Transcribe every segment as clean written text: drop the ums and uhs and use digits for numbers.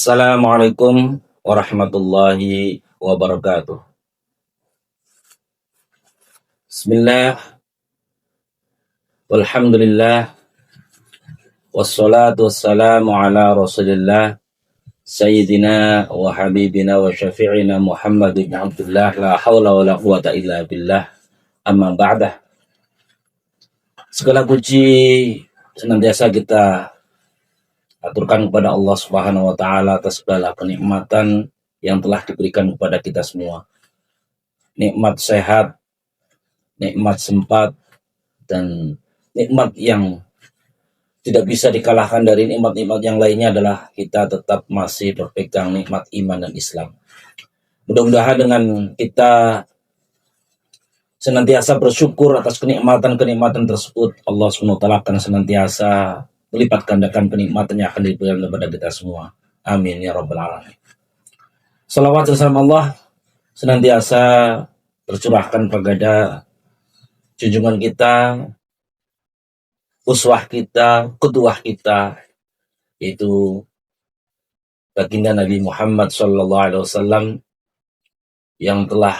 Assalamualaikum warahmatullahi wabarakatuh. Bismillah, walhamdulillah, wassalatu wassalamu ala rasulillah, sayyidina wa habibina wa syafi'ina Muhammad ibn Abdullah, la hawla wa la quwata illa billah, amma ba'dah. Segala puji senantiasa kita aturkan kepada Allah Subhanahu wa taala atas segala kenikmatan yang telah diberikan kepada kita semua. Nikmat sehat, nikmat sempat, dan nikmat yang tidak bisa dikalahkan dari nikmat-nikmat yang lainnya adalah kita tetap masih berpegang nikmat iman dan Islam. Mudah-mudahan dengan kita senantiasa bersyukur atas kenikmatan-kenikmatan tersebut, Allah SWT akan senantiasa melipat gandakan kenikmatan yang akan diberikan kepada kita semua. Amin ya rabbal alamin. Salawat dan salam Allah senantiasa tercurahkan kepada junjungan kita, uswah kita, qudwah kita, yaitu baginda Nabi Muhammad SAW yang telah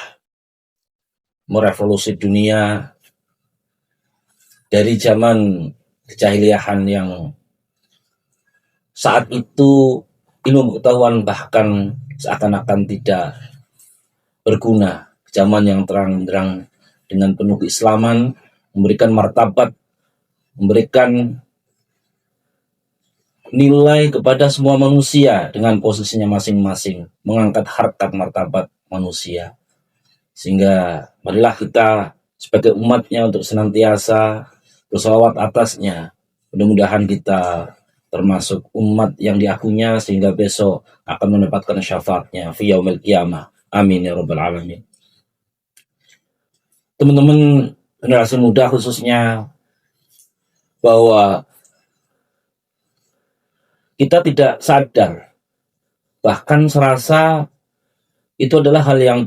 merevolusi dunia dari zaman kejahiliahan yang saat itu ilmu pengetahuan bahkan seakan-akan tidak berguna, zaman yang terang-terang dengan penuh keislaman, memberikan martabat, memberikan nilai kepada semua manusia dengan posisinya masing-masing, mengangkat harkat martabat manusia. Sehingga marilah kita sebagai umatnya untuk senantiasa bersalawat atasnya. Mudah-mudahan kita termasuk umat yang diakuinya sehingga besok akan mendapatkan syafaatnya fi yaumil qiyamah. Amin ya rabbal alamin. Teman-teman generasi muda khususnya, bahwa kita tidak sadar, bahkan serasa itu adalah hal yang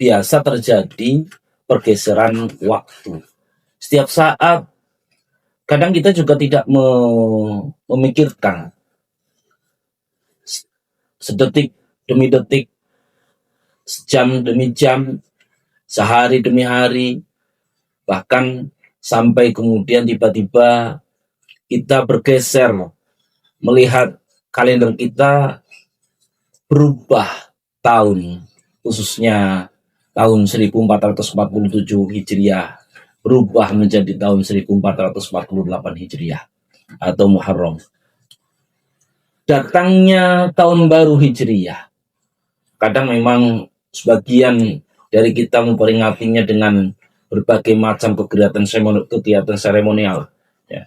biasa terjadi, pergeseran waktu. Setiap saat, kadang kita juga tidak memikirkan, sedetik demi detik, sejam demi jam, sehari demi hari, bahkan sampai kemudian tiba-tiba kita bergeser melihat kalender kita berubah tahun, khususnya tahun 1447 Hijriah berubah menjadi tahun 1448 Hijriah atau Muharram. Datangnya tahun baru Hijriah, kadang memang sebagian dari kita memperingatinya dengan berbagai macam kegiatan seremonial. Ya.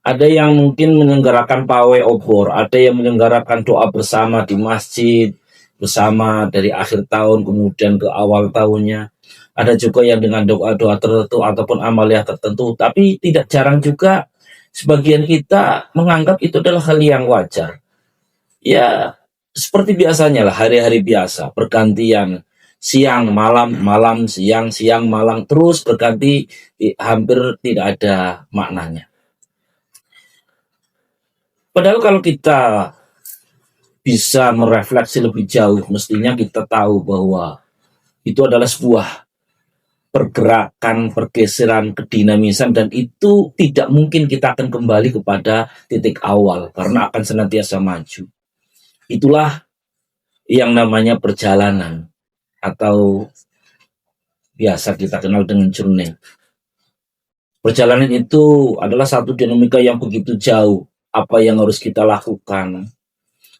Ada yang mungkin menyelenggarakan pawai obor, ada yang menyelenggarakan doa bersama di masjid, bersama dari akhir tahun kemudian ke awal tahunnya. Ada juga yang dengan doa-doa tertentu ataupun amalia tertentu, tapi tidak jarang juga sebagian kita menganggap itu adalah hal yang wajar. Ya, seperti biasanya lah, hari-hari biasa, bergantian, siang, malam, malam, siang, siang, malam, terus berganti, hampir tidak ada maknanya. Padahal kalau kita bisa merefleksi lebih jauh, mestinya kita tahu bahwa itu adalah sebuah pergerakan, pergeseran, kedinamisan, dan itu tidak mungkin kita akan kembali kepada titik awal karena akan senantiasa maju. Itulah yang namanya perjalanan atau biasa kita kenal dengan journey. Perjalanan itu adalah satu dinamika yang begitu jauh. Apa yang harus kita lakukan,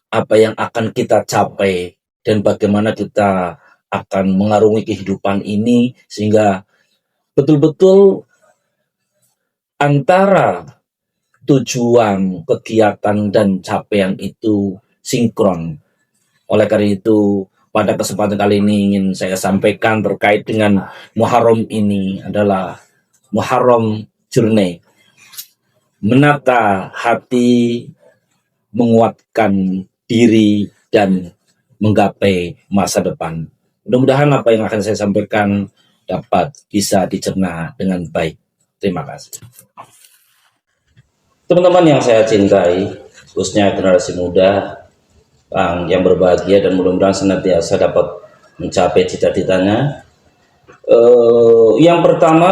apa yang akan kita capai, dan bagaimana kita akan mengarungi kehidupan ini sehingga betul-betul antara tujuan, kegiatan, dan capaian itu sinkron. Oleh karena itu, pada kesempatan kali ini ingin saya sampaikan terkait dengan Muharram ini adalah Muharram Journey. Menata hati, menguatkan diri, dan menggapai masa depan. Mudah-mudahan apa yang akan saya sampaikan dapat bisa dicerna dengan baik. Terima kasih. Teman-teman yang saya cintai, khususnya generasi muda, yang berbahagia dan mudah-mudahan senantiasa dapat mencapai cita-citanya. Yang pertama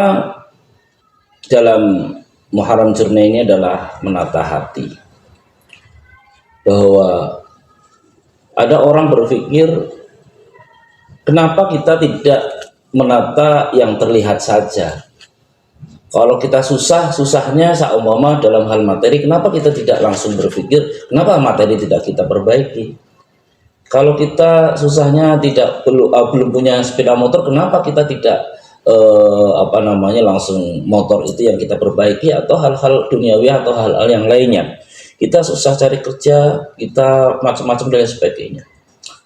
dalam Muharram Journey ini adalah menata hati. Bahwa ada orang berpikir, kenapa kita tidak menata yang terlihat saja? Kalau kita susahnya seumpama dalam hal materi, kenapa kita tidak langsung berpikir, kenapa materi tidak kita perbaiki? Kalau kita susahnya belum punya sepeda motor, kenapa kita tidak langsung motor itu yang kita perbaiki, atau hal-hal duniawi atau hal-hal yang lainnya? Kita susah cari kerja, kita macam-macam dan sebagainya.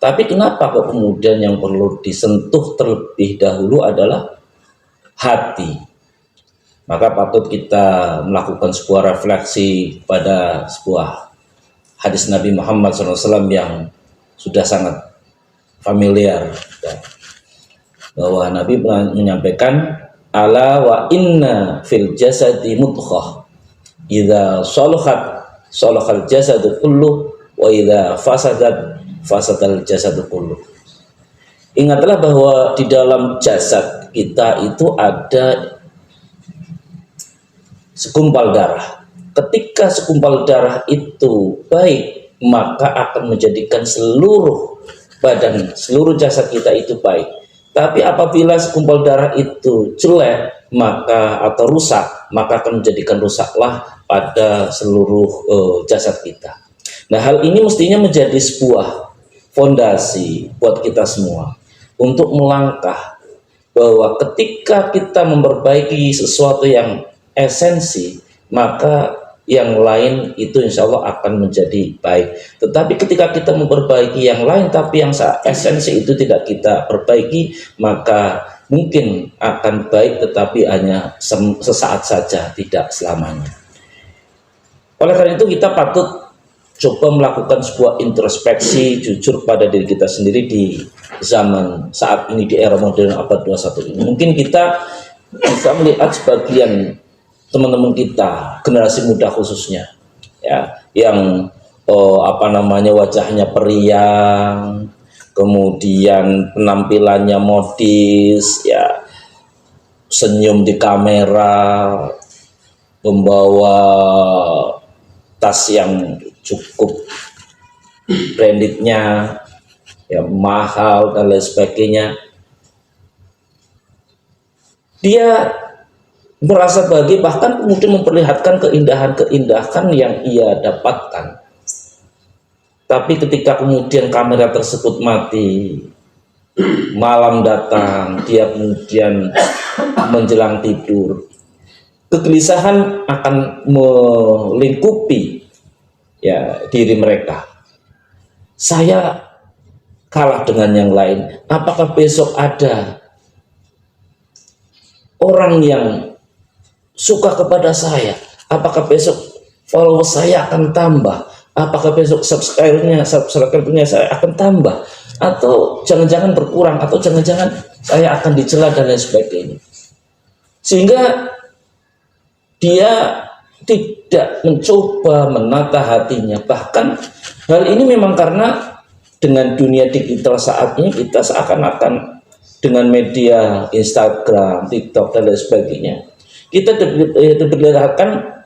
Tapi kenapa kok kemudian yang perlu disentuh terlebih dahulu adalah hati? Maka patut kita melakukan sebuah refleksi pada sebuah hadis Nabi Muhammad SAW yang sudah sangat familiar, bahwa Nabi menyampaikan, ala wa inna fil jasadi mudghah idza salahat salahal jasadu kullu wa idza fasadal jasadu kullu. Ingatlah bahwa di dalam jasad kita itu ada segumpal darah. Ketika segumpal darah itu baik, maka akan menjadikan seluruh badan, seluruh jasad kita itu baik. Tapi apabila segumpal darah itu jelek, atau rusak, maka akan menjadikan rusaklah pada seluruh jasad kita. Nah, hal ini mestinya menjadi sebuah fondasi buat kita semua untuk melangkah, bahwa ketika kita memperbaiki sesuatu yang esensi, maka yang lain itu insya Allah akan menjadi baik. Tetapi ketika kita memperbaiki yang lain tapi yang esensi itu tidak kita perbaiki, maka mungkin akan baik tetapi hanya sesaat saja, tidak selamanya. Oleh karena itu kita patut coba melakukan sebuah introspeksi jujur pada diri kita sendiri di zaman saat ini, di era modern abad 21 ini. Mungkin kita bisa melihat sebagian teman-teman kita, generasi muda khususnya, ya, yang wajahnya periang, kemudian penampilannya modis, ya, senyum di kamera, membawa tas yang cukup brandednya, ya, mahal dan lain sebagainya. Dia merasa bahagia, bahkan kemudian memperlihatkan keindahan-keindahan yang ia dapatkan. Tapi ketika kemudian kamera tersebut mati, malam datang, dia kemudian menjelang tidur, kegelisahan akan melingkupi, ya, diri mereka. Saya kalah dengan yang lain. Apakah besok ada orang yang suka kepada saya? Apakah besok followers saya akan tambah? Apakah besok subscribernya saya akan tambah? Atau jangan-jangan berkurang? Atau jangan-jangan saya akan dicela dan lain sebagainya? Sehingga dia tidak mencoba menata hatinya. Bahkan hal ini memang karena dengan dunia digital saat ini, kita seakan-akan dengan media Instagram, TikTok dan lain sebagainya, kita diperlihatkan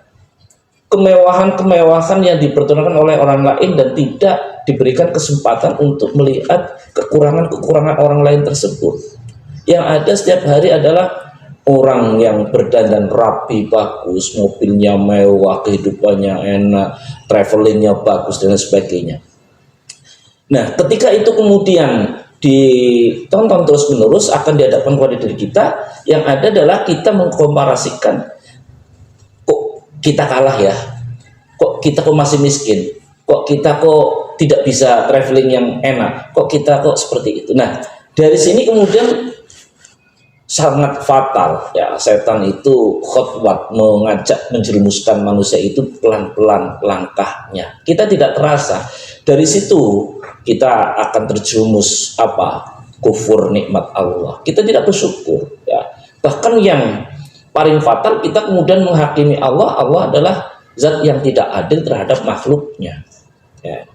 kemewahan-kemewahan yang dipertontonkan oleh orang lain dan tidak diberikan kesempatan untuk melihat kekurangan-kekurangan orang lain tersebut. Yang ada setiap hari adalah orang yang berdandan rapi, bagus, mobilnya mewah, kehidupannya enak, travelingnya bagus dan sebagainya. Nah, ketika itu kemudian ditonton terus-menerus akan dihadapkan kepada diri kita, yang ada adalah kita mengkomparasikan, kok kita kalah ya, kok kita masih miskin, kok kita tidak bisa traveling yang enak, kok kita seperti itu. Nah, dari sini kemudian sangat fatal, ya, setan itu khotwat, mengajak menjerumuskan manusia itu pelan-pelan langkahnya. Kita tidak terasa, dari situ kita akan terjerumus kufur nikmat Allah. Kita tidak bersyukur, ya. Bahkan yang paling fatal, kita kemudian menghakimi Allah adalah zat yang tidak adil terhadap makhluknya, ya.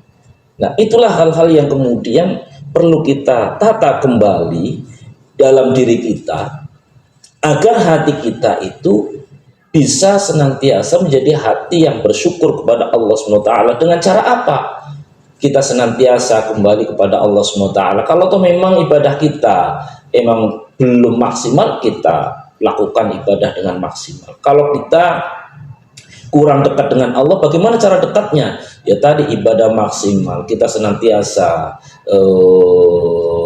Nah, itulah hal-hal yang kemudian perlu kita tata kembali dalam diri kita agar hati kita itu bisa senantiasa menjadi hati yang bersyukur kepada Allah SWT. Dengan cara apa kita senantiasa kembali kepada Allah SWT? Kalau toh memang ibadah kita emang belum maksimal, kita lakukan ibadah dengan maksimal. Kalau kita kurang dekat dengan Allah, bagaimana cara dekatnya? Ya tadi, ibadah maksimal, kita senantiasa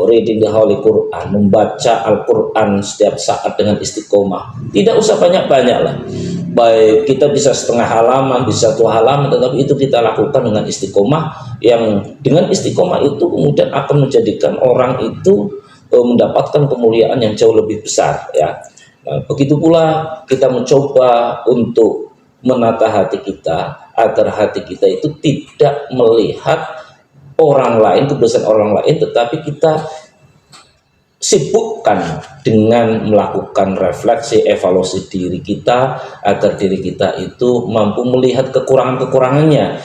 reading the Holy Quran, membaca Al-Quran setiap saat dengan istiqomah. Tidak usah banyak-banyak lah, baik kita bisa setengah halaman, bisa 2 halaman, tetapi itu kita lakukan dengan istiqomah, yang dengan istiqomah itu kemudian akan menjadikan orang itu mendapatkan kemuliaan yang jauh lebih besar, ya. Nah, begitu pula kita mencoba untuk menata hati kita agar hati kita itu tidak melihat orang lain, kebiasaan orang lain, tetapi kita sibukkan dengan melakukan refleksi, evaluasi diri kita agar diri kita itu mampu melihat kekurangan-kekurangannya.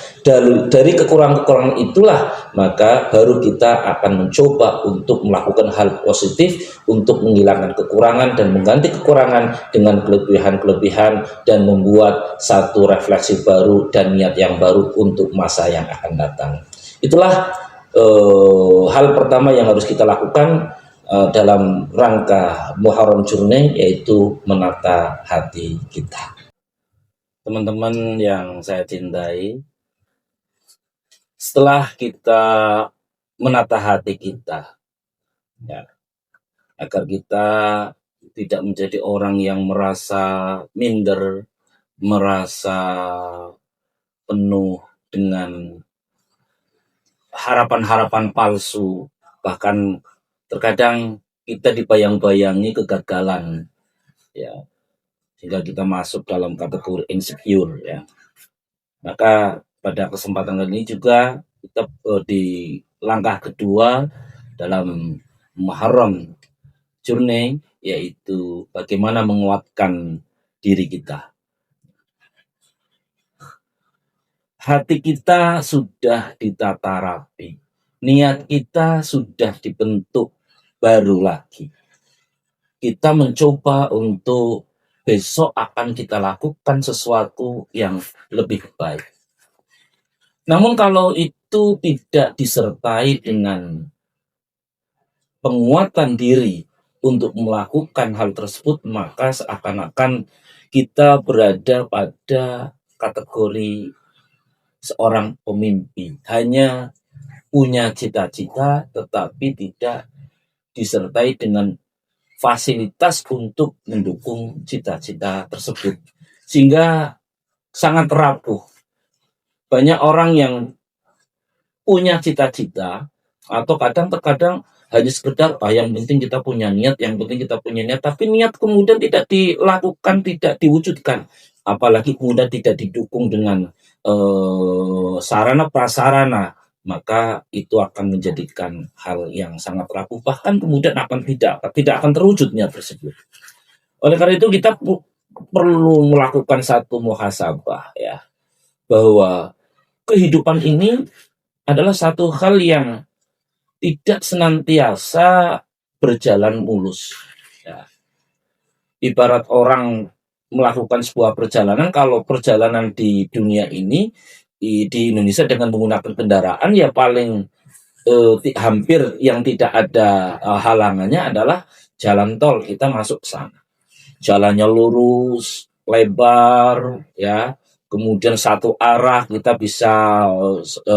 Dari kekurangan-kekurangan itulah maka baru kita akan mencoba untuk melakukan hal positif untuk menghilangkan kekurangan dan mengganti kekurangan dengan kelebihan-kelebihan dan membuat satu refleksi baru dan niat yang baru untuk masa yang akan datang. Itulah hal pertama yang harus kita lakukan dalam rangka Muharram Journey, yaitu menata hati kita. Teman-teman yang saya cintai, setelah kita menata hati kita, ya, agar kita tidak menjadi orang yang merasa minder, merasa penuh dengan harapan-harapan palsu, bahkan terkadang kita dibayang-bayangi kegagalan, ya, sehingga kita masuk dalam kategori insecure, ya. Maka pada kesempatan kali ini juga kita di langkah kedua dalam Muharram Journey, yaitu bagaimana menguatkan diri kita. Hati kita sudah ditata rapi, niat kita sudah dibentuk baru lagi. Kita mencoba untuk besok akan kita lakukan sesuatu yang lebih baik. Namun kalau itu tidak disertai dengan penguatan diri untuk melakukan hal tersebut, maka seakan-akan kita berada pada kategori seorang pemimpi, hanya punya cita-cita tetapi tidak disertai dengan fasilitas untuk mendukung cita-cita tersebut, sehingga sangat rapuh. Banyak orang yang punya cita-cita atau terkadang hanya sekedar yang penting kita punya niat, tapi niat kemudian tidak dilakukan, tidak diwujudkan, apalagi kemudian tidak didukung dengan sarana prasarana, maka itu akan menjadikan hal yang sangat rapuh, bahkan kemudian tidak akan terwujud niat tersebut. Oleh karena itu kita perlu melakukan satu muhasabah, ya, bahwa kehidupan ini adalah satu hal yang tidak senantiasa berjalan mulus, ya. Ibarat orang melakukan sebuah perjalanan, kalau perjalanan di dunia ini di Indonesia dengan menggunakan kendaraan, ya paling hampir yang tidak ada halangannya adalah jalan tol. Kita masuk ke sana, jalannya lurus, lebar, ya, kemudian satu arah, kita bisa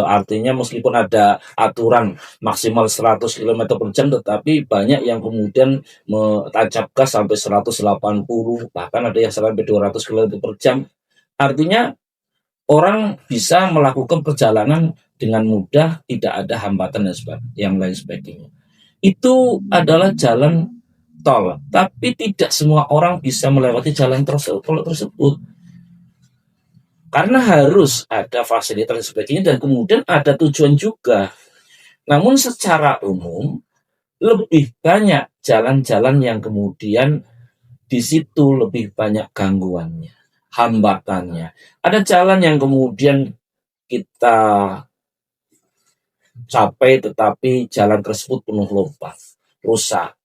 artinya meskipun ada aturan maksimal 100 km per jam, tetapi banyak yang kemudian tancap gas sampai 180, bahkan ada yang sampai 200 km per jam. Artinya orang bisa melakukan perjalanan dengan mudah, tidak ada hambatan dan yang lain sebagainya. Itu adalah jalan tol, tapi tidak semua orang bisa melewati jalan tol tersebut, karena harus ada fasilitas dan sebagainya, dan kemudian ada tujuan juga. Namun secara umum lebih banyak jalan-jalan yang kemudian di situ lebih banyak gangguannya, hambatannya. Ada jalan yang kemudian kita capai tetapi jalan tersebut penuh lubang, rusak.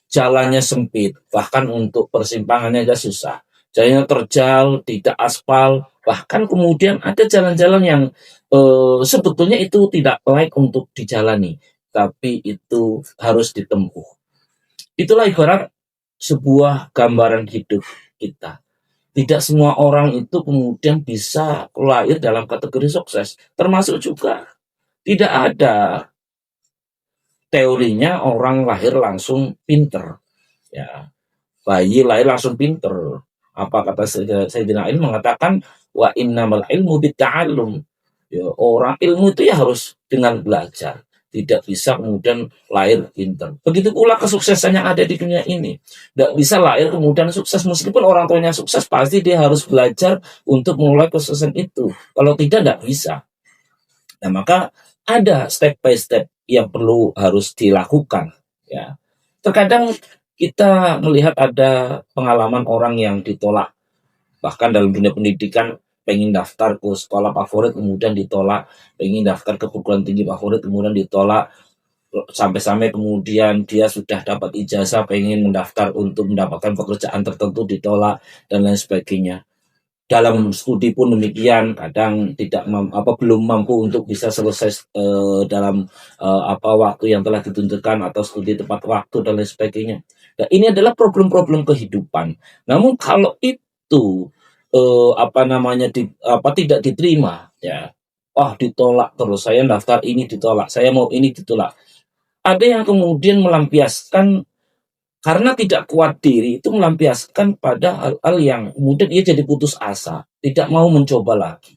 Jalannya sempit, bahkan untuk persimpangannya aja susah. Jalannya terjal, tidak aspal, bahkan kemudian ada jalan-jalan yang sebetulnya itu tidak layak untuk dijalani, tapi itu harus ditempuh. Itulah ibarat sebuah gambaran hidup kita. Tidak semua orang itu kemudian bisa lahir dalam kategori sukses, termasuk juga tidak ada teorinya orang lahir langsung pinter. Ya, bayi lahir langsung pinter. Apa kata Sayyidina Ali mengatakan wa innamal ilmu bitta'allum. Ya, orang ilmu itu ya harus dengan belajar. Tidak bisa kemudian lahir pinter. Begitu pula kesuksesan yang ada di dunia ini. Tidak bisa lahir kemudian sukses. Meskipun orang tuanya sukses, pasti dia harus belajar untuk memulai kesuksesan itu. Kalau tidak bisa. Nah, maka ada step by step yang perlu harus dilakukan. Ya, terkadang kita melihat ada pengalaman orang yang ditolak, bahkan dalam dunia pendidikan pengen daftar ke sekolah favorit kemudian ditolak, pengen daftar ke perguruan tinggi favorit kemudian ditolak, sampai-sampai kemudian dia sudah dapat ijazah pengen mendaftar untuk mendapatkan pekerjaan tertentu ditolak dan lain sebagainya. Dalam studi pun demikian, kadang tidak belum mampu untuk bisa selesai dalam waktu yang telah ditentukan atau studi tepat waktu dan lain sebagainya. Nah, ini adalah problem-problem kehidupan. Namun kalau itu tidak diterima, ya, ditolak terus, saya daftar ini ditolak, saya mau ini ditolak. Ada yang kemudian melampiaskan karena tidak kuat diri itu melampiaskan pada hal-hal yang kemudian ia jadi putus asa, tidak mau mencoba lagi.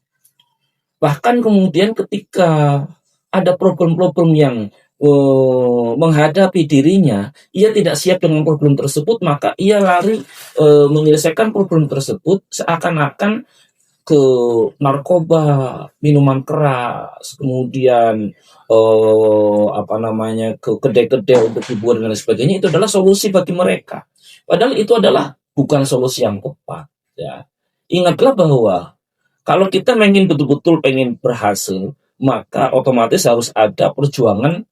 Bahkan kemudian ketika ada problem-problem yang menghadapi dirinya, ia tidak siap dengan problem tersebut, maka ia lari menyelesaikan problem tersebut seakan-akan ke narkoba, minuman keras, kemudian ke kedai-kedai untuk hiburan dan sebagainya, itu adalah solusi bagi mereka. Padahal itu adalah bukan solusi yang tepat. Ya. Ingatlah bahwa kalau kita ingin betul-betul pengen berhasil, maka otomatis harus ada perjuangan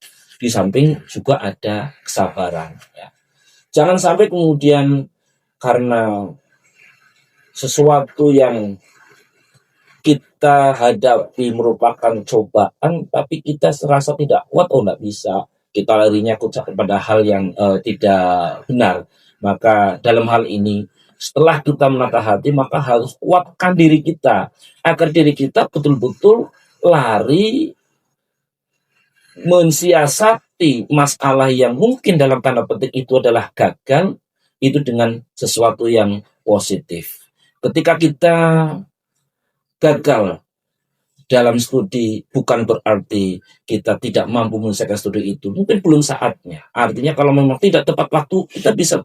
di samping juga ada kesabaran. Ya. Jangan sampai kemudian karena sesuatu yang kita hadapi merupakan cobaan, tapi kita serasa tidak kuat, tidak bisa. Kita larinya kepada hal yang tidak benar. Maka dalam hal ini, setelah kita menata hati, maka harus kuatkan diri kita, agar diri kita betul-betul lari mensiasati masalah yang mungkin dalam tanda petik itu adalah gagal, itu dengan sesuatu yang positif. Ketika kita gagal dalam studi bukan berarti kita tidak mampu menyelesaikan studi itu. Mungkin belum saatnya. Artinya kalau memang tidak tepat waktu, kita bisa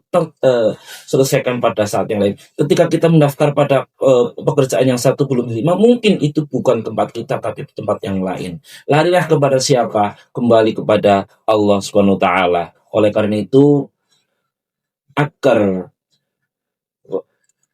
selesaikan pada saat yang lain. Ketika kita mendaftar pada pekerjaan yang satu belum diterima, mungkin itu bukan tempat kita, tapi tempat yang lain. Larilah kepada siapa? Kembali kepada Allah Subhanahu wa Ta'ala. Oleh karena itu, agar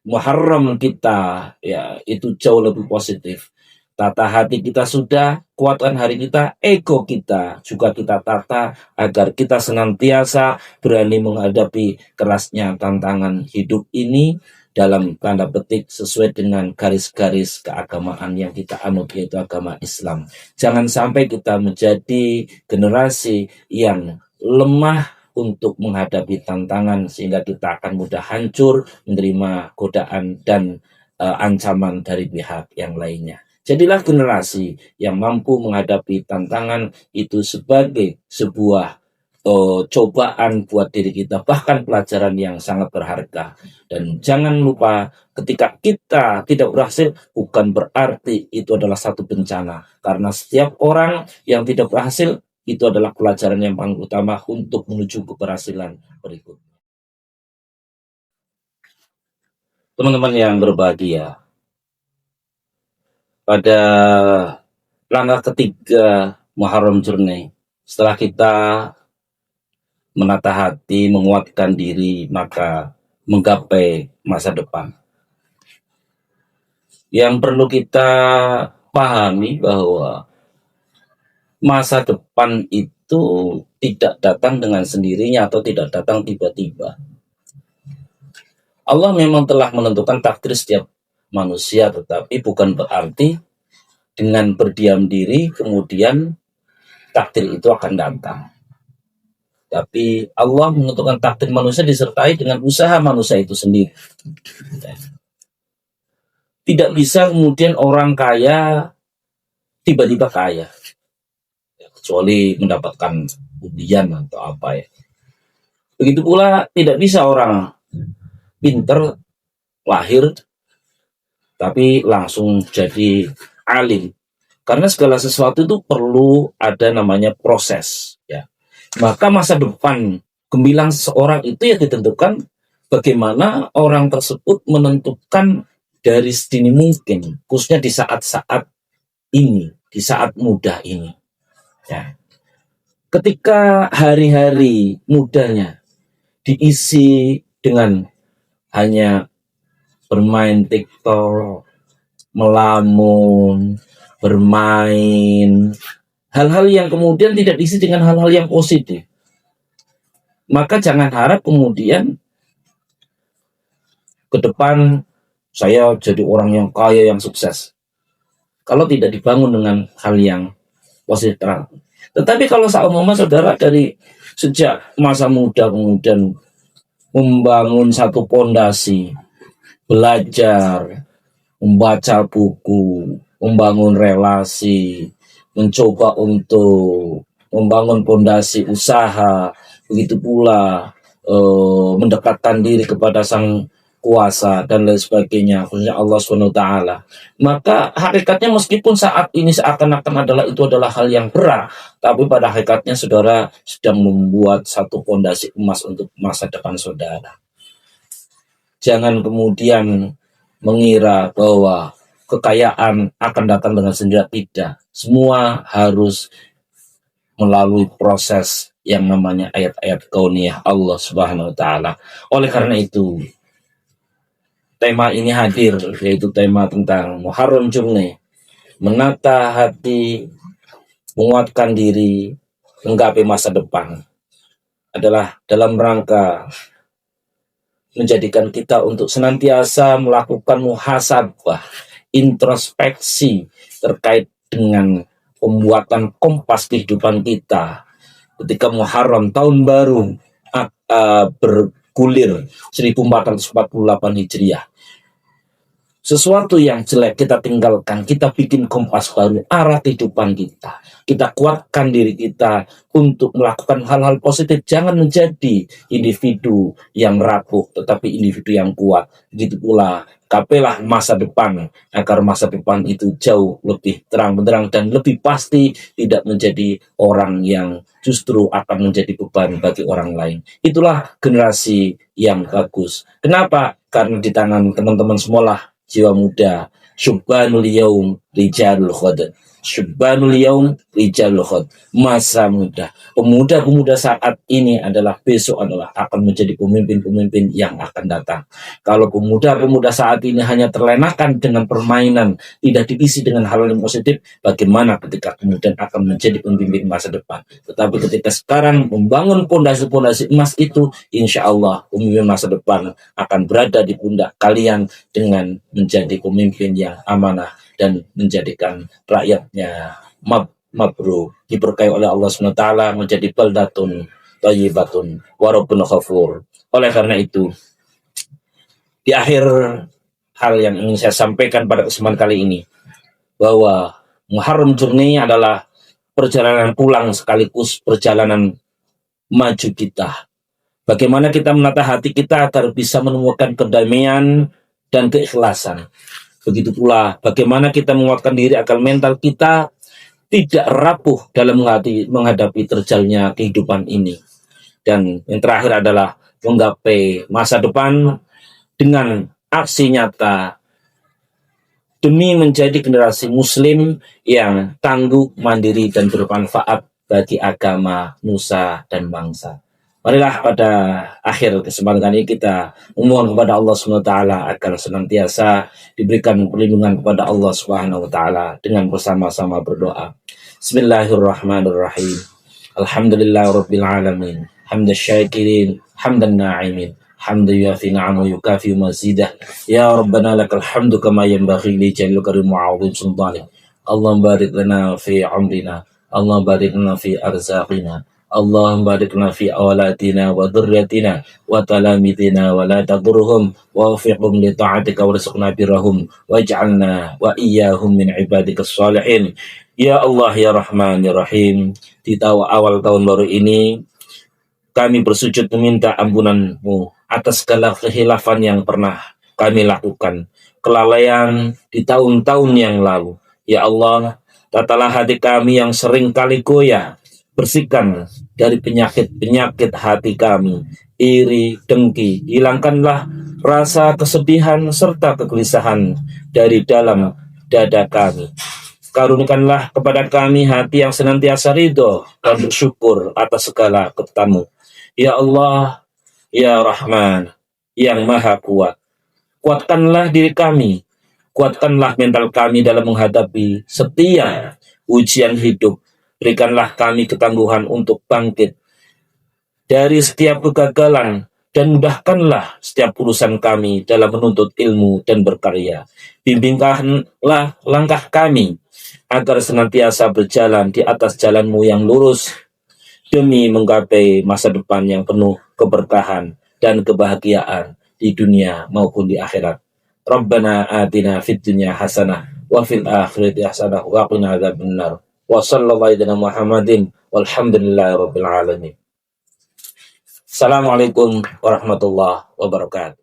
Muharram kita ya itu jauh lebih positif. Tata hati kita sudah, kuatkan hari kita, ego kita juga kita tata agar kita senantiasa berani menghadapi kerasnya tantangan hidup ini dalam tanda petik sesuai dengan garis-garis keagamaan yang kita anut, yaitu agama Islam. Jangan sampai kita menjadi generasi yang lemah untuk menghadapi tantangan sehingga kita akan mudah hancur menerima godaan dan ancaman dari pihak yang lainnya. Jadilah generasi yang mampu menghadapi tantangan itu sebagai sebuah cobaan buat diri kita, bahkan pelajaran yang sangat berharga. Dan jangan lupa, ketika kita tidak berhasil, bukan berarti itu adalah satu bencana. Karena setiap orang yang tidak berhasil, itu adalah pelajaran yang paling utama untuk menuju keberhasilan berikutnya. Teman-teman yang berbahagia, pada langkah ketiga Muharram Journey, setelah kita menata hati, menguatkan diri, maka menggapai masa depan. Yang perlu kita pahami bahwa masa depan itu tidak datang dengan sendirinya atau tidak datang tiba-tiba. Allah memang telah menentukan takdir setiap manusia, tetapi bukan berarti dengan berdiam diri kemudian takdir itu akan datang. Tapi Allah menentukan takdir manusia disertai dengan usaha manusia itu sendiri. Tidak bisa kemudian orang kaya tiba-tiba kaya, kecuali mendapatkan undian atau apa ya. Begitu pula tidak bisa orang pinter lahir tapi langsung jadi alim, karena segala sesuatu itu perlu ada namanya proses ya. Maka masa depan gemilang seseorang itu ya ditentukan bagaimana orang tersebut menentukan dari sedini mungkin, khususnya di saat-saat ini, di saat muda ini ya. Ketika hari-hari mudanya diisi dengan hanya bermain TikTok, melamun, bermain, hal-hal yang kemudian tidak diisi dengan hal-hal yang positif, maka jangan harap kemudian ke depan saya jadi orang yang kaya, yang sukses, kalau tidak dibangun dengan hal yang positif. Tetapi kalau seumpama saudara dari sejak masa muda kemudian membangun satu pondasi, belajar, membaca buku, membangun relasi, mencoba untuk membangun pondasi usaha, begitu pula mendekatkan diri kepada Sang Kuasa dan lain sebagainya, khususnya Allah SWT, maka hakikatnya meskipun saat ini seakan-akan itu adalah hal yang berat, tapi pada hakikatnya saudara sedang membuat satu pondasi emas untuk masa depan saudara. Jangan kemudian mengira bahwa kekayaan akan datang dengan sendirinya, tidak. Semua harus melalui proses yang namanya ayat-ayat kauniyah Allah Subhanahu wa taala. Oleh karena itu, tema ini hadir, yaitu tema tentang Muharram Jumne, menata hati, menguatkan diri, menggapai masa depan, adalah dalam rangka menjadikan kita untuk senantiasa melakukan muhasabah, introspeksi terkait dengan pembuatan kompas kehidupan kita ketika Muharram, tahun baru bergulir 1448 Hijriah. Sesuatu yang jelek kita tinggalkan, kita bikin kompas baru, arah kehidupan kita. Kita kuatkan diri kita untuk melakukan hal-hal positif. Jangan menjadi individu yang rapuh, tetapi individu yang kuat. Begitu pula, gapailah masa depan, agar masa depan itu jauh lebih terang benderang dan lebih pasti tidak menjadi orang yang justru akan menjadi beban bagi orang lain. Itulah generasi yang bagus. Kenapa? Karena di tangan teman-teman semualah jiwa muda. Syubbanul yaum rijalul khod. Syubbanul yaum rijalul khod. Masa muda. Pemuda-pemuda saat ini adalah besok adalah akan menjadi pemimpin-pemimpin yang akan datang. Kalau pemuda-pemuda saat ini hanya terlenakan dengan permainan, tidak diisi dengan hal yang positif, bagaimana ketika kemudian akan menjadi pemimpin masa depan? Tetapi ketika sekarang membangun pondasi-pondasi emas itu, insya Allah pemimpin masa depan akan berada di pundak kalian dengan menjadi pemimpin yang amanah dan menjadikan rakyatnya mabrur, diberkahi oleh Allah SWT, menjadi baldatun thayyibatun wa rabbun ghafur. Oleh karena itu, di akhir hal yang ingin saya sampaikan pada kesempatan kali ini, bahwa Muharram Journey adalah perjalanan pulang sekaligus perjalanan maju kita. Bagaimana kita menata hati kita agar bisa menemukan kedamaian dan keikhlasan. Begitu pula bagaimana kita menguatkan diri agar mental kita tidak rapuh dalam menghadapi terjalnya kehidupan ini. Dan yang terakhir adalah menggapai masa depan dengan aksi nyata demi menjadi generasi muslim yang tangguh, mandiri, dan bermanfaat bagi agama, nusa, dan bangsa. Marilah pada akhir kesempatan ini kita memohon kepada Allah SWT agar senantiasa diberikan perlindungan kepada Allah SWT dengan bersama-sama berdoa. Bismillahirrahmanirrahim. Alhamdulillah rabbil alamin. Hamdan syakirin, hamdan na'imin. Hamdan yuafi na'amu yukafi mazidah. Ya Rabbana lakal hamdu kama yanbaghi li jalil karim wa'adhim sultanik. Allahumma barik lana fi amrina. Allahumma barik lana fi arzaqina. Allahumma barik lana fi awlatina wa dhurriyyatina wa talamidina wa la tadurhum wa wafiqhum li ta'atika wa rizqna birrahum waj'alna wa iyyahum min ibadikas salihin. Ya Allah ya Rahman ya Rahim, di awal tahun baru ini kami bersujud meminta ampunan-Mu atas segala kehilafan yang pernah kami lakukan, kelalaian di tahun-tahun yang lalu. Ya Allah, tatalah hati kami yang sering kali goyah, bersihkan dari penyakit-penyakit hati kami, iri, dengki, hilangkanlah rasa kesedihan serta kegelisahan dari dalam dada kami. Karunikanlah kepada kami hati yang senantiasa ridho dan bersyukur atas segala ketetamu. Ya Allah, ya Rahman, yang Maha Kuat, kuatkanlah diri kami, kuatkanlah mental kami dalam menghadapi setiap ujian hidup. Berikanlah kami ketangguhan untuk bangkit dari setiap kegagalan dan mudahkanlah setiap urusan kami dalam menuntut ilmu dan berkarya. Bimbingkanlah langkah kami agar senantiasa berjalan di atas jalan-Mu yang lurus demi menggapai masa depan yang penuh keberkahan dan kebahagiaan di dunia maupun di akhirat. Rabbana atina fid dunya hasanah wa fil akhirati hasanah wa qina adzabannar. Wa sallallahu ala Muhammadin walhamdulillahi rabbil alamin. Assalamualaikum warahmatullahi wabarakatuh.